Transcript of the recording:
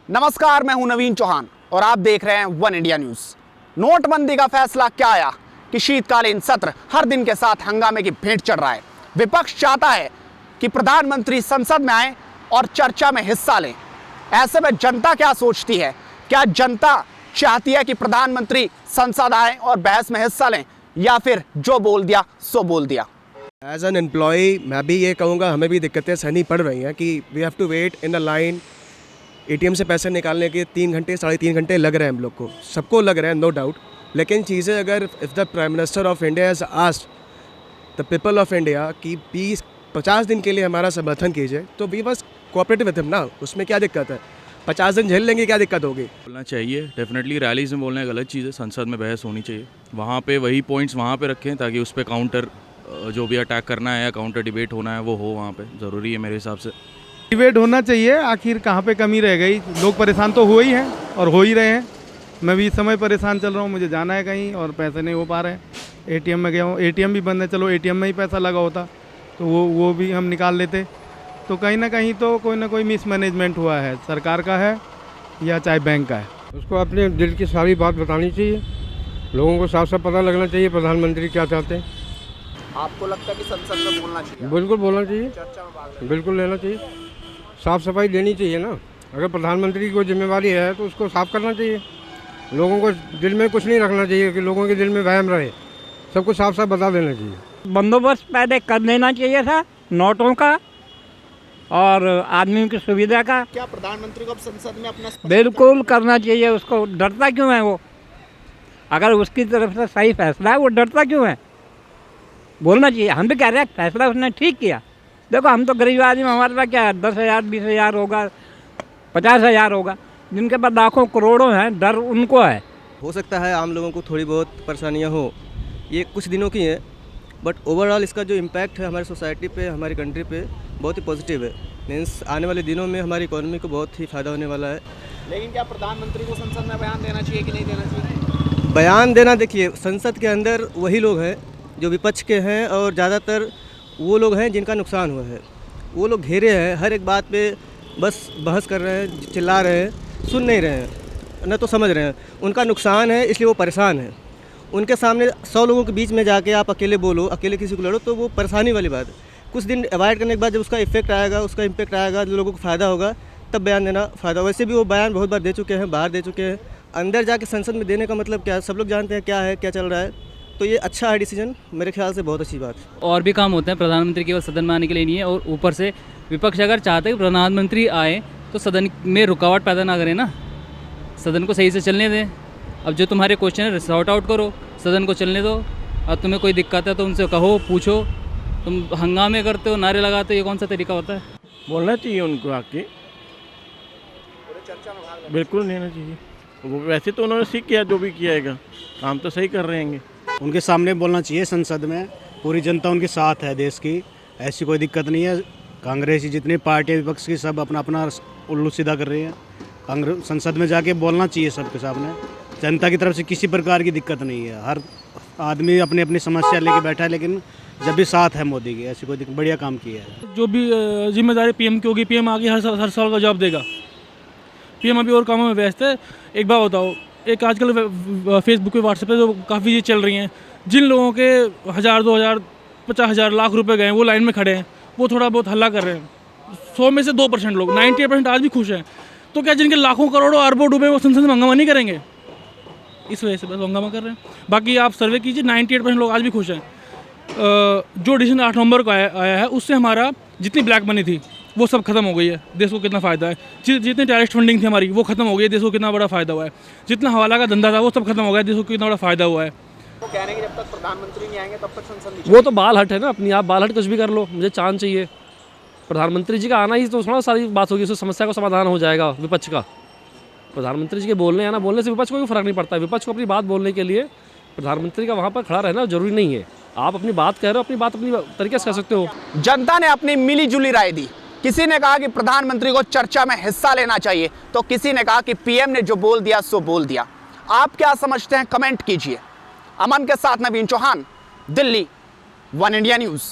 नमस्कार, मैं हूं नवीन चौहान और आप देख रहे हैं वन इंडिया न्यूज। नोटबंदी का फैसला क्या आया कि शीतकालीन सत्र हर दिन के साथ हंगामे की भेंट चढ़ रहा है। विपक्ष चाहता है कि प्रधानमंत्री संसद में आए और चर्चा में हिस्सा लें। ऐसे में जनता क्या सोचती है? क्या जनता चाहती है कि प्रधानमंत्री संसद आए और बहस में हिस्सा लें, या फिर जो बोल दिया सो बोल दिया? एज एन एम्प्लॉय मैं भी ये कहूँगा, हमें भी दिक्कतें सहनी पड़ रही हैं कि we have to wait in a line. ATM से पैसे निकालने के 3 घंटे 3.5 घंटे लग रहे हैं हम लोग को, सबको लग रहे हैं, नो डाउट। लेकिन चीज़ें अगर if the prime minister of India has asked the people of India कि 50 दिन के लिए हमारा समर्थन कीजिए, तो वी बस कोऑपरेटिव विद हिम ना, उसमें क्या दिक्कत है? 50 दिन झेल लेंगे, क्या दिक्कत होगी? बोलना चाहिए, डेफिनेटली। रैलीज में बोलना गलत चीज़ है, संसद में बहस होनी चाहिए। वहाँ पे वही पॉइंट्स वहाँ पे रखें ताकि उस पर काउंटर जो भी अटैक करना है या काउंटर डिबेट होना है वो हो, वहाँ पे ज़रूरी है मेरे हिसाब से। डिबेट होना चाहिए, आखिर कहाँ पे कमी रह गई? लोग परेशान तो हो ही हैं और हो ही रहे हैं। मैं भी इस समय परेशान चल रहा हूँ, मुझे जाना है कहीं और पैसे नहीं हो पा रहे हैं। एटीएम में गया हूँ, एटीएम भी बंद है। चलो एटीएम में ही पैसा लगा होता तो वो भी हम निकाल लेते। तो कहीं ना कहीं तो कोई ना कोई मिसमैनेजमेंट हुआ है, सरकार का है या चाहे बैंक का है। उसको अपने दिल की सारी बात बतानी चाहिए, लोगों को साफ साफ पता लगना चाहिए प्रधानमंत्री क्या चाहते हैं। आपको लगता है कि संसद में बोलना चाहिए? बिल्कुल बोलना चाहिए, चर्चा में भाग लेना बिल्कुल लेना चाहिए। साफ सफाई देनी चाहिए ना। अगर प्रधानमंत्री की कोई जिम्मेवारी है तो उसको साफ करना चाहिए। लोगों को दिल में कुछ नहीं रखना चाहिए कि लोगों के दिल में वहम रहे, सबको साफ साफ बता देना चाहिए। बंदोबस्त पहले कर देना चाहिए था नोटों का और आदमी की सुविधा का। क्या प्रधानमंत्री को अब संसद में अपना बिल्कुल करना चाहिए। उसको डरता क्यों है वो? अगर उसकी तरफ से सही फैसला है वो डरता क्यों है? बोलना चाहिए। हम भी कह रहे हैं फैसला उसने ठीक किया। देखो हम तो गरीब आदमी, हमारे पास क्या है, 10,000 20,000 होगा, 50,000 होगा। जिनके पास लाखों करोड़ों हैं, डर उनको है। हो सकता है आम लोगों को थोड़ी बहुत परेशानियाँ हो, ये कुछ दिनों की है, बट ओवरऑल इसका जो इम्पैक्ट है हमारी सोसाइटी पे, हमारी कंट्री पे बहुत ही पॉजिटिव है। मीन्स आने वाले दिनों में हमारी इकोनॉमी को बहुत ही फ़ायदा होने वाला है। लेकिन क्या प्रधानमंत्री को संसद में बयान देना चाहिए कि नहीं देना चाहिए? बयान देना, देखिए संसद के अंदर वही लोग हैं जो विपक्ष के हैं और ज़्यादातर वो लोग हैं जिनका नुकसान हुआ है। वो लोग घेरे हैं, हर एक बात पे बस बहस कर रहे हैं, चिल्ला रहे हैं, सुन नहीं रहे हैं, न तो समझ रहे हैं। उनका नुकसान है इसलिए वो परेशान है। उनके सामने 100 लोगों के बीच में जाके आप अकेले बोलो, अकेले किसी को लड़ो, तो वो परेशानी वाली बात है। कुछ दिन अवॉइड करने के बाद जब उसका इफेक्ट आएगा, उसका इम्पैक्ट आएगा, जो लोगों को फ़ायदा होगा, तब बयान देना फ़ायदा। वैसे भी वो बयान बहुत बार दे चुके हैं, बाहर दे चुके हैं। अंदर जाके संसद में देने का मतलब क्या है, सब लोग जानते हैं क्या है, क्या चल रहा है। तो ये अच्छा है डिसीजन, मेरे ख्याल से बहुत अच्छी बात है। और भी काम होते हैं, प्रधानमंत्री केवल सदन में आने के लिए नहीं है। और ऊपर से विपक्ष अगर चाहते हैं कि प्रधानमंत्री आए तो सदन में रुकावट पैदा ना करें ना, सदन को सही से चलने दें। अब जो तुम्हारे क्वेश्चन है सॉर्ट आउट करो, सदन को चलने दो। अब तुम्हें कोई दिक्कत है तो उनसे कहो, पूछो। तुम हंगामे करते हो, नारे लगाते हो, ये कौन सा तरीका होता है? बोलना चाहिए उनको आके, बिल्कुल लेना चाहिए। वो वैसे तो उन्होंने सीख किया, जो भी किया काम तो सही कर रहे हैं। उनके सामने बोलना चाहिए संसद में। पूरी जनता उनके साथ है देश की, ऐसी कोई दिक्कत नहीं है। कांग्रेस की जितनी पार्टी विपक्ष की सब अपना अपना उल्लू सीधा कर रही है। कांग्रेस संसद में जाके बोलना चाहिए सबके सामने। जनता की तरफ से किसी प्रकार की दिक्कत नहीं है। हर आदमी अपनी अपनी समस्या लेके बैठा है, लेकिन जब भी साथ है मोदी की, ऐसी कोई बढ़िया काम किया है। जो भी जिम्मेदारी पीएम की होगी, पीएम आगे हर साल का जवाब देगा। पीएम अभी और कामों में व्यस्त है। एक बात बताओ, एक आजकल फेसबुक पे, व्हाट्सएप पे जो काफ़ी चीज़ चल रही हैं, जिन लोगों के 1,000 2,000 50,000 लाख रुपए गए, वो लाइन में खड़े हैं, वो थोड़ा बहुत हल्ला कर रहे हैं। 100 में से 2% लोग, 98% आज भी खुश हैं। तो क्या जिनके लाखों करोड़ों अरबों डूबे वो संसद में हंगामा नहीं करेंगे? इस वजह से बस हंगामा कर रहे हैं। बाकी आप सर्वे कीजिए, 98% लोग आज भी खुश हैं। जो डिसीजन 8 नवंबर को आया है, उससे हमारा जितनी ब्लैक मनी थी वो सब खत्म हो गई है। देश को कितना फ़ायदा है। जितनी टेररिस्ट फंडिंग थी हमारी, वो खत्म हो गई है। देश को कितना बड़ा फ़ायदा हुआ है। जितना हवाला का धंधा था वो सब खत्म हो गया, देश को कितना बड़ा फ़ायदा हुआ है। तो कह रहे हैं कि जब तक प्रधानमंत्री नहीं आएंगे तब तक संसद नहीं। वो तो बाल हट है ना, अपनी आप बाल हट कुछ भी कर लो, मुझे चांद चाहिए। प्रधानमंत्री जी का आना ही तो थोड़ा सारी बात होगी, उससे समस्या का समाधान हो जाएगा विपक्ष का। प्रधानमंत्री जी के बोलने आना, बोलने से विपक्ष को कोई फर्क नहीं पड़ता है। विपक्ष को अपनी बात बोलने के लिए प्रधानमंत्री का वहाँ पर खड़ा रहना जरूरी नहीं है। आप अपनी बात कह रहे हो, अपनी बात अपनी तरीके से कह सकते हो। जनता ने अपनी मिली जुली राय दी। किसी ने कहा कि प्रधानमंत्री को चर्चा में हिस्सा लेना चाहिए, तो किसी ने कहा कि पीएम ने जो बोल दिया सो बोल दिया। आप क्या समझते हैं? कमेंट कीजिए। अमन के साथ Naveen Chauhan, Delhi, one India news.